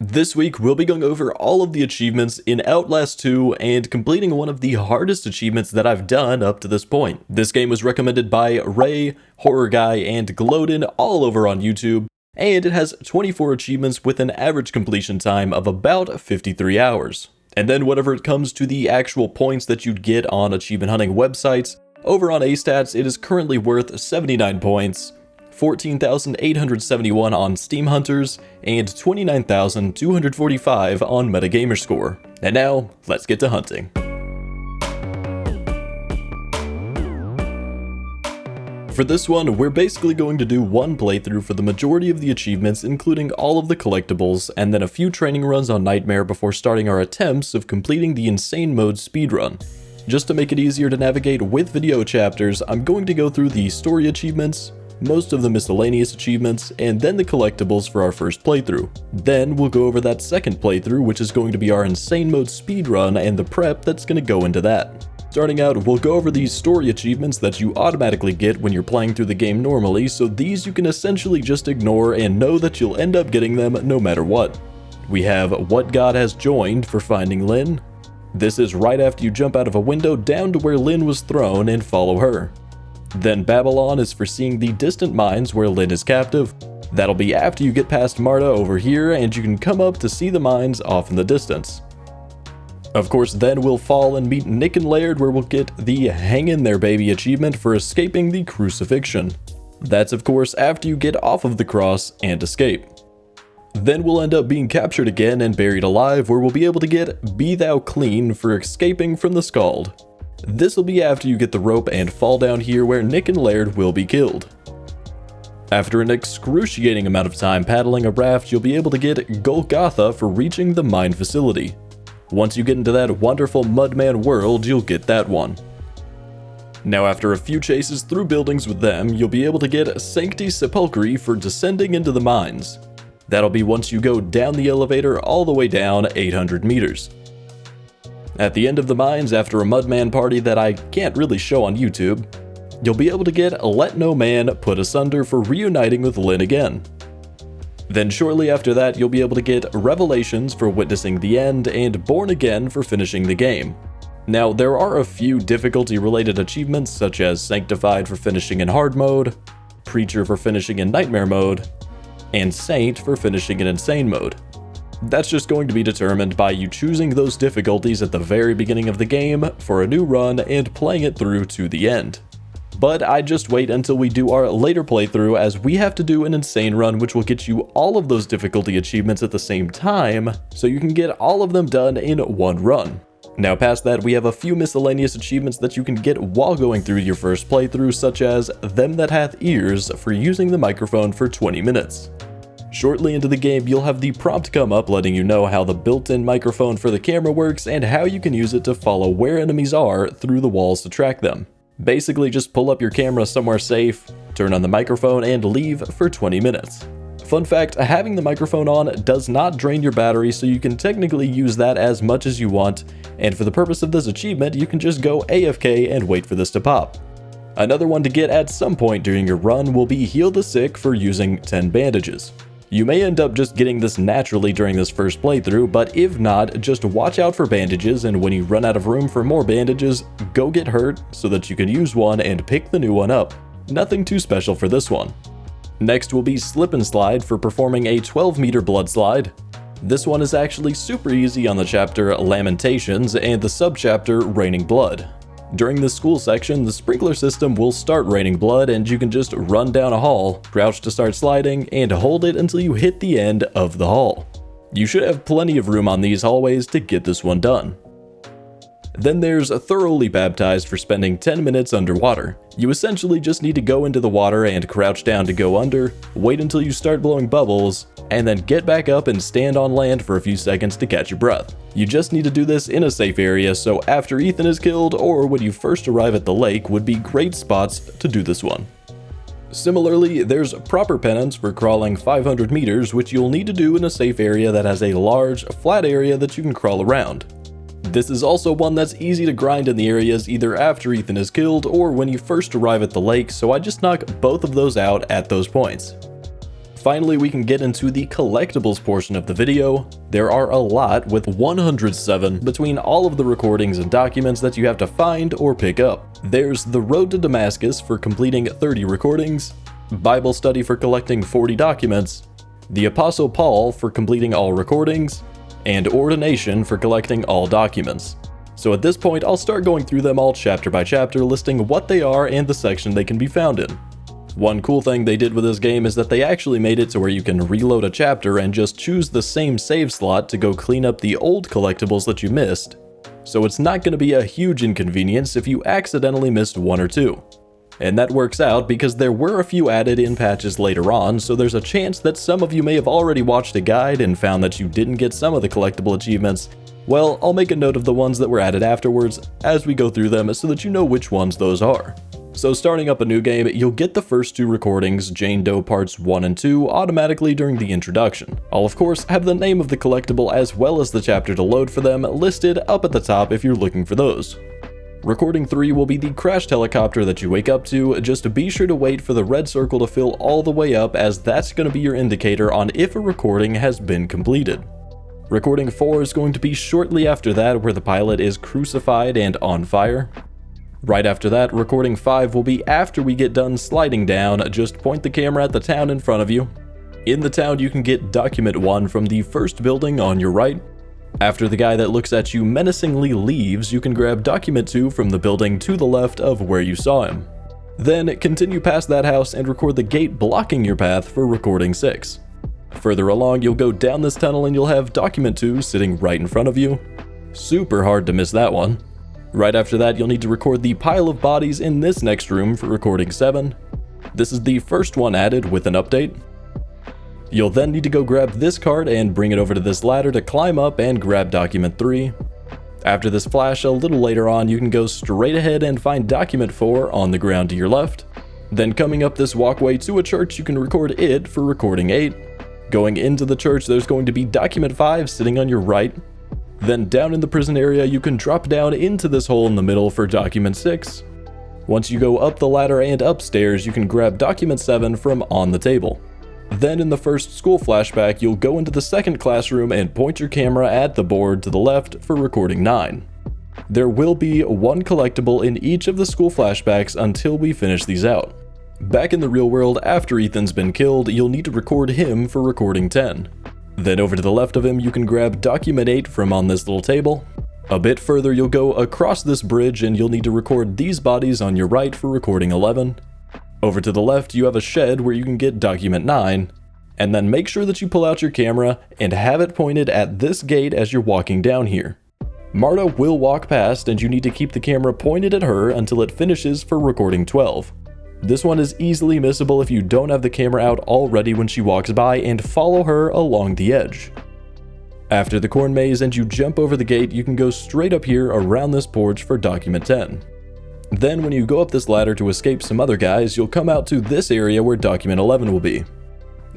This week, we'll be going over all of the achievements in Outlast 2 and completing one of the hardest achievements that I've done up to this point. This game was recommended by Ray, Horror Guy, and Gloden all over on YouTube, and it has 24 achievements with an average completion time of about 53 hours. And then whenever it comes to the actual points that you'd get on achievement hunting websites, over on AStats, it is currently worth 79 points, 14,871 on Steam Hunters, and 29,245 on Metagamerscore. And now, let's get to hunting. For this one, we're basically going to do one playthrough for the majority of the achievements, including all of the collectibles, and then a few training runs on Nightmare before starting our attempts of completing the Insane Mode speedrun. Just to make it easier to navigate with video chapters, I'm going to go through the story achievements, most of the miscellaneous achievements, and then the collectibles for our first playthrough. Then we'll go over that second playthrough, which is going to be our Insane Mode speedrun and the prep that's going to go into that. Starting out, we'll go over these story achievements that you automatically get when you're playing through the game normally, so these you can essentially just ignore and know that you'll end up getting them no matter what. We have What God Has Joined for finding Lynn. This is right after you jump out of a window down to where Lynn was thrown and follow her. Then Babylon is for seeing the distant mines where Lynn is captive. That'll be after you get past Marta over here and you can come up to see the mines off in the distance. Of course, then we'll fall and meet Nick and Laird, where we'll get the Hang in There Baby achievement for escaping the crucifixion. That's of course after you get off of the cross and escape. Then we'll end up being captured again and buried alive, where we'll be able to get Be Thou Clean for escaping from the Scald. This will be after you get the rope and fall down here, where Nick and Laird will be killed. After an excruciating amount of time paddling a raft, you'll be able to get Golgotha for reaching the mine facility. Once you get into that wonderful Mudman world, you'll get that one. Now after a few chases through buildings with them, you'll be able to get Sancti Sepulchri for descending into the mines. That'll be once you go down the elevator all the way down 800 meters. At the end of the mines, after a Mudman party that I can't really show on YouTube, you'll be able to get Let No Man Put Asunder for reuniting with Lynn again. Then shortly after that, you'll be able to get Revelations for witnessing the end and Born Again for finishing the game. Now, there are a few difficulty-related achievements, such as Sanctified for finishing in hard mode, Preacher for finishing in nightmare mode, and Saint for finishing in insane mode. That's just going to be determined by you choosing those difficulties at the very beginning of the game for a new run and playing it through to the end. But I just wait until we do our later playthrough, as we have to do an insane run which will get you all of those difficulty achievements at the same time, so you can get all of them done in one run. Now past that, we have a few miscellaneous achievements that you can get while going through your first playthrough, such as Them That Hath Ears for using the microphone for 20 minutes. Shortly into the game, you'll have the prompt come up letting you know how the built-in microphone for the camera works and how you can use it to follow where enemies are through the walls to track them. Basically, just pull up your camera somewhere safe, turn on the microphone, and leave for 20 minutes. Fun fact, having the microphone on does not drain your battery, so you can technically use that as much as you want, and for the purpose of this achievement, you can just go AFK and wait for this to pop. Another one to get at some point during your run will be Heal the Sick for using 10 bandages. You may end up just getting this naturally during this first playthrough, but if not, just watch out for bandages, and when you run out of room for more bandages, go get hurt so that you can use one and pick the new one up. Nothing too special for this one. Next will be Slip and Slide for performing a 12-meter blood slide. This one is actually super easy on the chapter Lamentations and the subchapter Raining Blood. During the school section, the sprinkler system will start raining blood, and you can just run down a hall, crouch to start sliding, and hold it until you hit the end of the hall. You should have plenty of room on these hallways to get this one done. Then there's Thoroughly Baptized for spending 10 minutes underwater. You essentially just need to go into the water and crouch down to go under, wait until you start blowing bubbles, and then get back up and stand on land for a few seconds to catch your breath. You just need to do this in a safe area, so after Ethan is killed or when you first arrive at the lake would be great spots to do this one. Similarly, there's Proper Penance for crawling 500 meters, which you'll need to do in a safe area that has a large, flat area that you can crawl around. This is also one that's easy to grind in the areas either after Ethan is killed or when you first arrive at the lake, so I just knock both of those out at those points. Finally, we can get into the collectibles portion of the video. There are a lot, with 107 between all of the recordings and documents that you have to find or pick up. There's the Road to Damascus for completing 30 recordings, Bible Study for collecting 40 documents, the Apostle Paul for completing all recordings, and Ordination for collecting all documents. So at this point, I'll start going through them all chapter by chapter, listing what they are and the section they can be found in. One cool thing they did with this game is that they actually made it to where you can reload a chapter and just choose the same save slot to go clean up the old collectibles that you missed. So it's not going to be a huge inconvenience if you accidentally missed one or two. And that works out because there were a few added in patches later on, so there's a chance that some of you may have already watched a guide and found that you didn't get some of the collectible achievements. Well, I'll make a note of the ones that were added afterwards as we go through them so that you know which ones those are. So starting up a new game, you'll get the first two recordings, Jane Doe Parts 1 and 2, automatically during the introduction. I'll of course have the name of the collectible as well as the chapter to load for them listed up at the top if you're looking for those. Recording 3 will be the crashed helicopter that you wake up to. Just be sure to wait for the red circle to fill all the way up, as that's going to be your indicator on if a recording has been completed. Recording 4 is going to be shortly after that, where the pilot is crucified and on fire. Right after that, recording 5 will be after we get done sliding down. Just point the camera at the town in front of you. In the town, you can get document 1 from the first building on your right. After the guy that looks at you menacingly leaves, you can grab document 2 from the building to the left of where you saw him. Then continue past that house and record the gate blocking your path for recording 6. Further along, you'll go down this tunnel and you'll have document 2 sitting right in front of you. Super hard to miss that one. Right after that, you'll need to record the pile of bodies in this next room for recording 7. This is the first one added with an update. You'll then need to go grab this card and bring it over to this ladder to climb up and grab document 3. After this flash, a little later on, you can go straight ahead and find document 4 on the ground to your left. Then coming up this walkway to a church, you can record it for recording 8. Going into the church, there's going to be document 5 sitting on your right. Then down in the prison area, you can drop down into this hole in the middle for document 6. Once you go up the ladder and upstairs, you can grab document 7 from on the table. Then in the first school flashback, you'll go into the second classroom and point your camera at the board to the left for recording 9. There will be one collectible in each of the school flashbacks until we finish these out. Back in the real world, after Ethan's been killed, you'll need to record him for recording 10. Then over to the left of him, you can grab document 8 from on this little table. A bit further, you'll go across this bridge and you'll need to record these bodies on your right for recording 11. Over to the left, you have a shed where you can get document 9. And then make sure that you pull out your camera and have it pointed at this gate as you're walking down here. Marta will walk past and you need to keep the camera pointed at her until it finishes for recording 12. This one is easily missable if you don't have the camera out already when she walks by, and follow her along the edge. After the corn maze and you jump over the gate, you can go straight up here around this porch for document 10. Then when you go up this ladder to escape some other guys, you'll come out to this area where document 11 will be.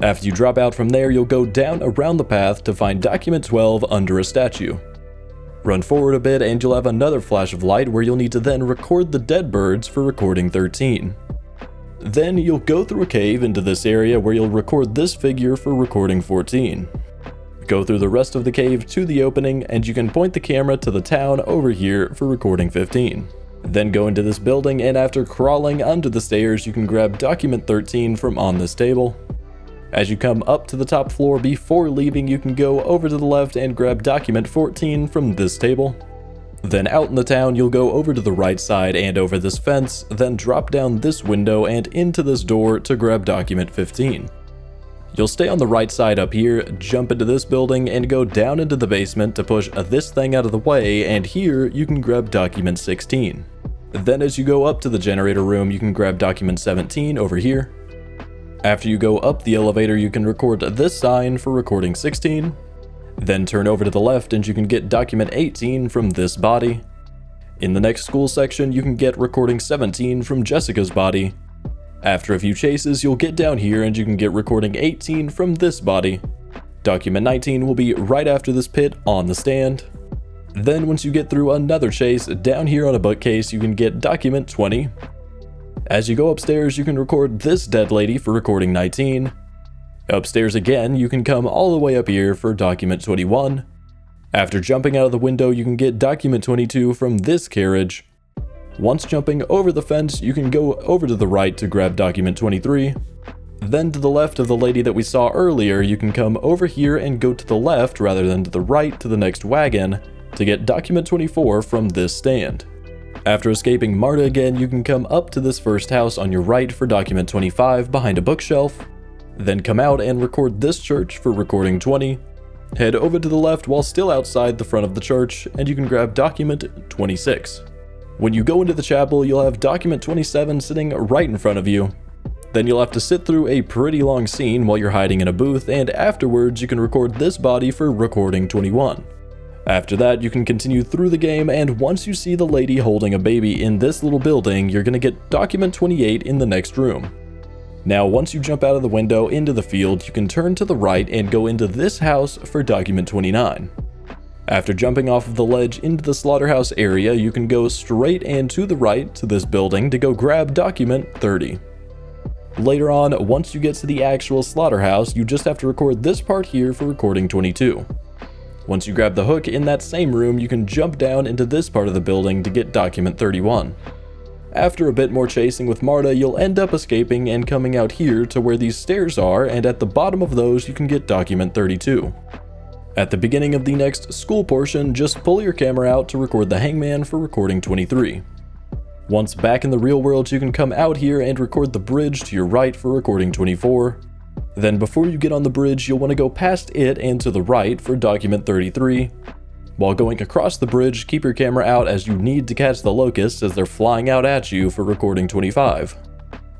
After you drop out from there, you'll go down around the path to find document 12 under a statue. Run forward a bit and you'll have another flash of light where you'll need to then record the dead birds for recording 13. Then you'll go through a cave into this area where you'll record this figure for recording 14. Go through the rest of the cave to the opening and you can point the camera to the town over here for recording 15. Then go into this building and after crawling under the stairs, you can grab document 13 from on this table. As you come up to the top floor before leaving, you can go over to the left and grab document 14 from this table. Then out in the town, you'll go over to the right side and over this fence, then drop down this window and into this door to grab document 15. You'll stay on the right side up here, jump into this building, and go down into the basement to push this thing out of the way, and here you can grab document 16. Then as you go up to the generator room, you can grab document 17 over here. After you go up the elevator, you can record this sign for recording 16. Then turn over to the left and you can get document 18 from this body. In the next school section, you can get recording 17 from Jessica's body. After a few chases, you'll get down here and you can get recording 18 from this body. Document 19 will be right after this pit on the stand. Then once you get through another chase, down here on a bookcase, you can get document 20. As you go upstairs, you can record this dead lady for recording 19. Upstairs again, you can come all the way up here for document 21. After jumping out of the window, you can get document 22 from this carriage. Once jumping over the fence, you can go over to the right to grab document 23. Then to the left of the lady that we saw earlier, you can come over here and go to the left rather than to the right to the next wagon to get document 24 from this stand. After escaping Marta again, you can come up to this first house on your right for document 25 behind a bookshelf. Then come out and record this church for recording 20. Head over to the left while still outside the front of the church, and you can grab document 26. When you go into the chapel, you'll have document 27 sitting right in front of you. Then you'll have to sit through a pretty long scene while you're hiding in a booth, and afterwards you can record this body for recording 21. After that, you can continue through the game, and once you see the lady holding a baby in this little building, you're gonna get document 28 in the next room. Now, once you jump out of the window into the field, you can turn to the right and go into this house for document 29. After jumping off of the ledge into the slaughterhouse area, you can go straight and to the right to this building to go grab document 30. Later on, once you get to the actual slaughterhouse, you just have to record this part here for recording 22. Once you grab the hook in that same room, you can jump down into this part of the building to get document 31. After a bit more chasing with Marta, you'll end up escaping and coming out here to where these stairs are, and at the bottom of those you can get document 32. At the beginning of the next school portion, just pull your camera out to record the hangman for recording 23. Once back in the real world, you can come out here and record the bridge to your right for recording 24. Then before you get on the bridge, you'll want to go past it and to the right for document 33. While going across the bridge, keep your camera out as you need to catch the locusts as they're flying out at you for recording 25.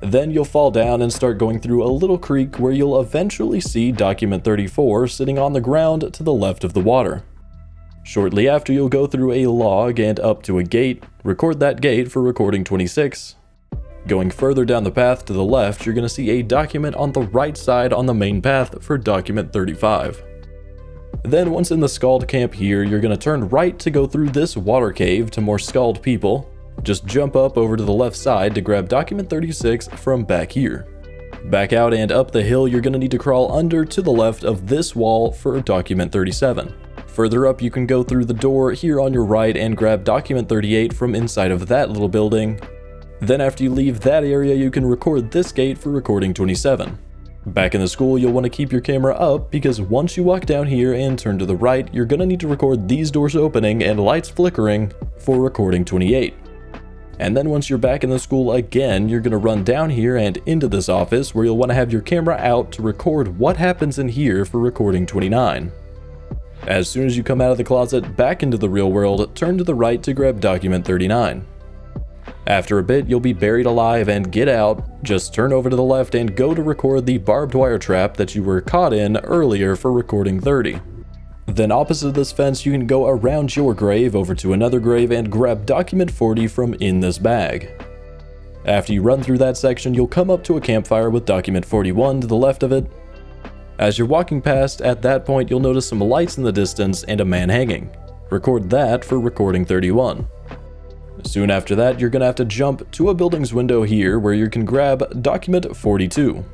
Then you'll fall down and start going through a little creek where you'll eventually see document 34 sitting on the ground to the left of the water. Shortly after, you'll go through a log and up to a gate, record that gate for recording 26. Going further down the path to the left, you're going to see a document on the right side on the main path for document 35. Then once in the Scald camp here, you're going to turn right to go through this water cave to more Scald people. Just jump up over to the left side to grab document 36 from back here. Back out and up the hill, you're going to need to crawl under to the left of this wall for document 37. Further up, you can go through the door here on your right and grab document 38 from inside of that little building. Then after you leave that area, you can record this gate for recording 27. Back in the school, you'll want to keep your camera up because once you walk down here and turn to the right, you're going to need to record these doors opening and lights flickering for recording 28. And then once you're back in the school again, you're going to run down here and into this office where you'll want to have your camera out to record what happens in here for recording 29. As soon as you come out of the closet back into the real world, turn to the right to grab document 39. After a bit, you'll be buried alive and get out. Just turn over to the left and go to record the barbed wire trap that you were caught in earlier for recording 30. Then opposite this fence, you can go around your grave over to another grave and grab document 40 from in this bag. After you run through that section, you'll come up to a campfire with document 41 to the left of it. As you're walking past, at that point you'll notice some lights in the distance and a man hanging. Record that for recording 31. Soon after that, you're going to have to jump to a building's window here where you can grab document 42.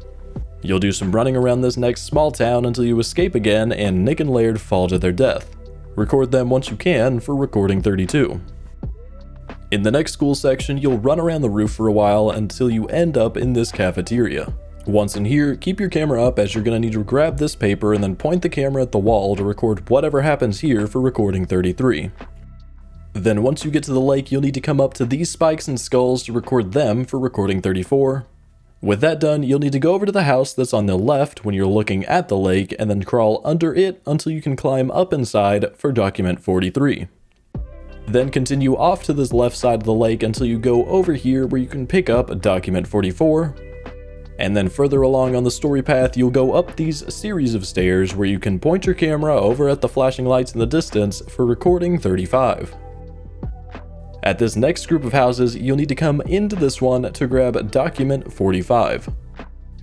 You'll do some running around this next small town until you escape again and Nick and Laird fall to their death. Record them once you can for recording 32. In the next school section, you'll run around the roof for a while until you end up in this cafeteria. Once in here, keep your camera up as you're going to need to grab this paper and then point the camera at the wall to record whatever happens here for recording 33. Then once you get to the lake, you'll need to come up to these spikes and skulls to record them for recording 34. With that done, you'll need to go over to the house that's on the left when you're looking at the lake and then crawl under it until you can climb up inside for document 43. Then continue off to this left side of the lake until you go over here where you can pick up document 44. And then further along on the story path, you'll go up these series of stairs where you can point your camera over at the flashing lights in the distance for recording 35. At this next group of houses, you'll need to come into this one to grab document 45.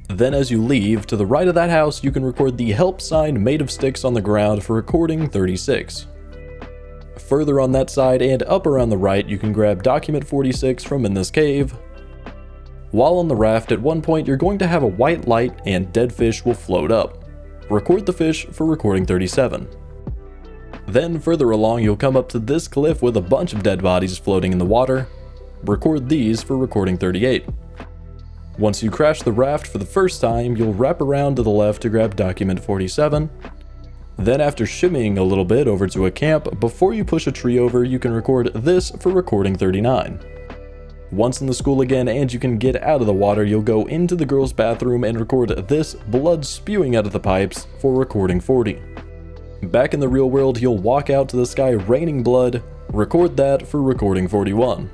Then as you leave, to the right of that house, you can record the help sign made of sticks on the ground for recording 36. Further on that side and up around the right, you can grab document 46 from in this cave. While on the raft, at one point you're going to have a white light and dead fish will float up. Record the fish for recording 37. Then further along you'll come up to this cliff with a bunch of dead bodies floating in the water. Record these for recording 38. Once you crash the raft for the first time, you'll wrap around to the left to grab document 47. Then after shimmying a little bit over to a camp, before you push a tree over, you can record this for recording 39. Once in the school again and you can get out of the water, you'll go into the girls' bathroom and record this blood spewing out of the pipes for recording 40. Back in the real world, you'll walk out to the sky raining blood, record that for recording 41.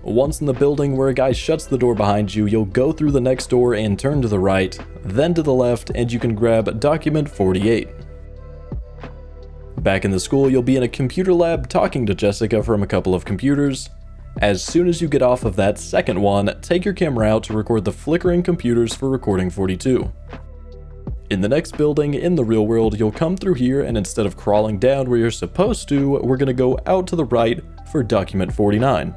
Once in the building where a guy shuts the door behind you, you'll go through the next door and turn to the right, then to the left, and you can grab document 48. Back in the school, you'll be in a computer lab talking to Jessica from a couple of computers. As soon as you get off of that second one, take your camera out to record the flickering computers for recording 42. In the next building, in the real world, you'll come through here and instead of crawling down where you're supposed to, we're gonna go out to the right for document 49.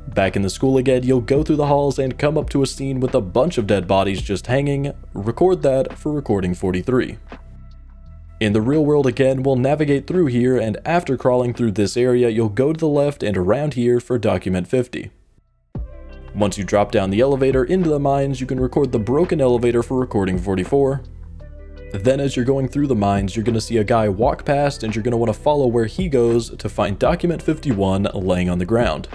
Back in the school again, you'll go through the halls and come up to a scene with a bunch of dead bodies just hanging, record that for recording 43. In the real world again, we'll navigate through here and after crawling through this area, you'll go to the left and around here for document 50. Once you drop down the elevator into the mines, you can record the broken elevator for recording 44. Then as you're going through the mines, you're going to see a guy walk past and you're going to want to follow where he goes to find document 51 laying on the ground.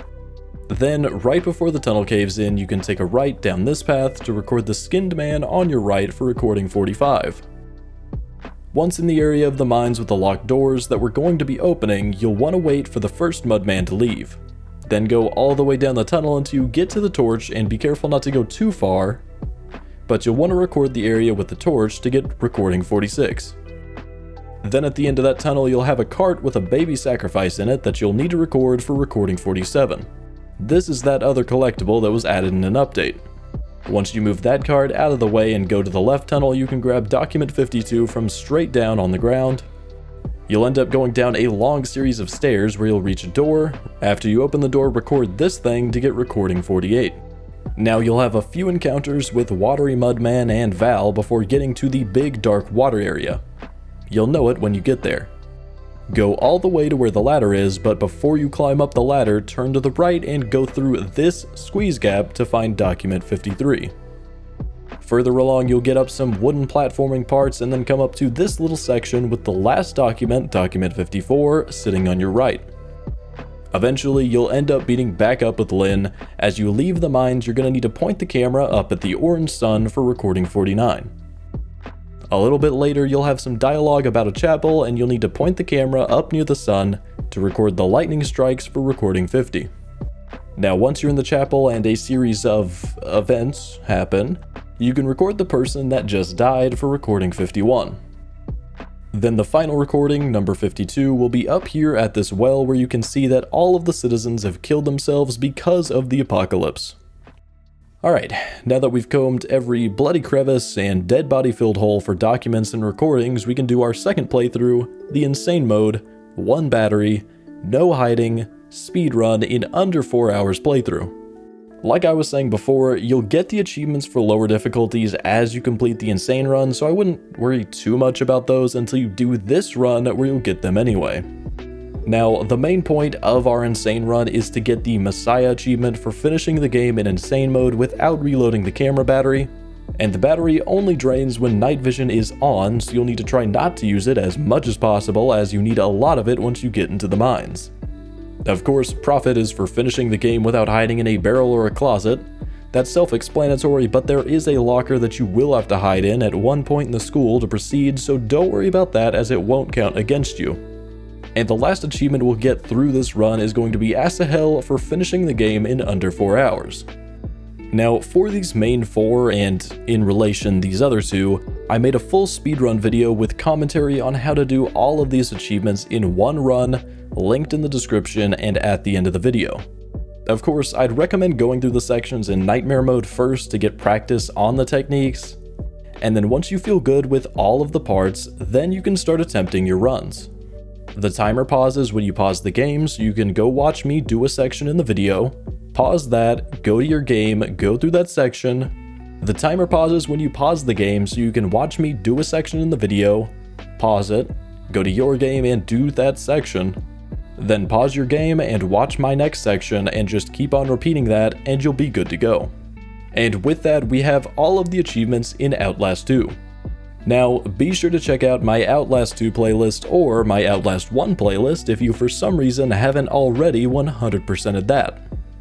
Then, right before the tunnel caves in, you can take a right down this path to record the skinned man on your right for recording 45. Once in the area of the mines with the locked doors that we're going to be opening, you'll want to wait for the first mudman to leave. Then go all the way down the tunnel until you get to the torch and be careful not to go too far, but you'll want to record the area with the torch to get recording 46. Then at the end of that tunnel, you'll have a cart with a baby sacrifice in it that you'll need to record for recording 47. This is that other collectible that was added in an update. Once you move that card out of the way and go to the left tunnel, you can grab document 52 from straight down on the ground. You'll end up going down a long series of stairs where you'll reach a door. After you open the door, record this thing to get recording 48. Now you'll have a few encounters with Watery Mudman and Val before getting to the big dark water area. You'll know it when you get there. Go all the way to where the ladder is, but before you climb up the ladder, turn to the right and go through this squeeze gap to find document 53. Further along, you'll get up some wooden platforming parts and then come up to this little section with the last document, document 54, sitting on your right. Eventually, you'll end up meeting back up with Lynn. As you leave the mines, you're going to need to point the camera up at the orange sun for recording 49. A little bit later, you'll have some dialogue about a chapel, and you'll need to point the camera up near the sun to record the lightning strikes for recording 50. Now, once you're in the chapel and a series of events happen, you can record the person that just died for recording 51. Then the final recording, number 52, will be up here at this well where you can see that all of the citizens have killed themselves because of the apocalypse. Alright, now that we've combed every bloody crevice and dead body filled hole for documents and recordings, we can do our second playthrough, the insane mode, 1 battery, no hiding, speedrun in under 4 hours playthrough. Like I was saying before, you'll get the achievements for lower difficulties as you complete the insane run, so I wouldn't worry too much about those until you do this run where you'll get them anyway. Now, the main point of our insane run is to get the Messiah achievement for finishing the game in insane mode without reloading the camera battery, and the battery only drains when night vision is on, so you'll need to try not to use it as much as possible as you need a lot of it once you get into the mines. Of course, profit is for finishing the game without hiding in a barrel or a closet. That's self-explanatory, but there is a locker that you will have to hide in at one point in the school to proceed, so don't worry about that as it won't count against you. And the last achievement we'll get through this run is going to be Asahel for finishing the game in under 4 hours. Now, for these main 4 and in relation these other 2, I made a full speedrun video with commentary on how to do all of these achievements in one run, linked in the description and at the end of the video. Of course, I'd recommend going through the sections in nightmare mode first to get practice on the techniques, and then once you feel good with all of the parts, then you can start attempting your runs. The timer pauses when you pause the game, so you can go watch me do a section in the video, Pause that, go to your game, go through that section. The timer pauses when you pause the game so you can watch me do a section in the video, pause it, go to your game and do that section, then pause your game and watch my next section and just keep on repeating that and you'll be good to go. And with that, we have all of the achievements in Outlast 2. Now, be sure to check out my Outlast 2 playlist or my Outlast 1 playlist if you for some reason haven't already 100%ed that.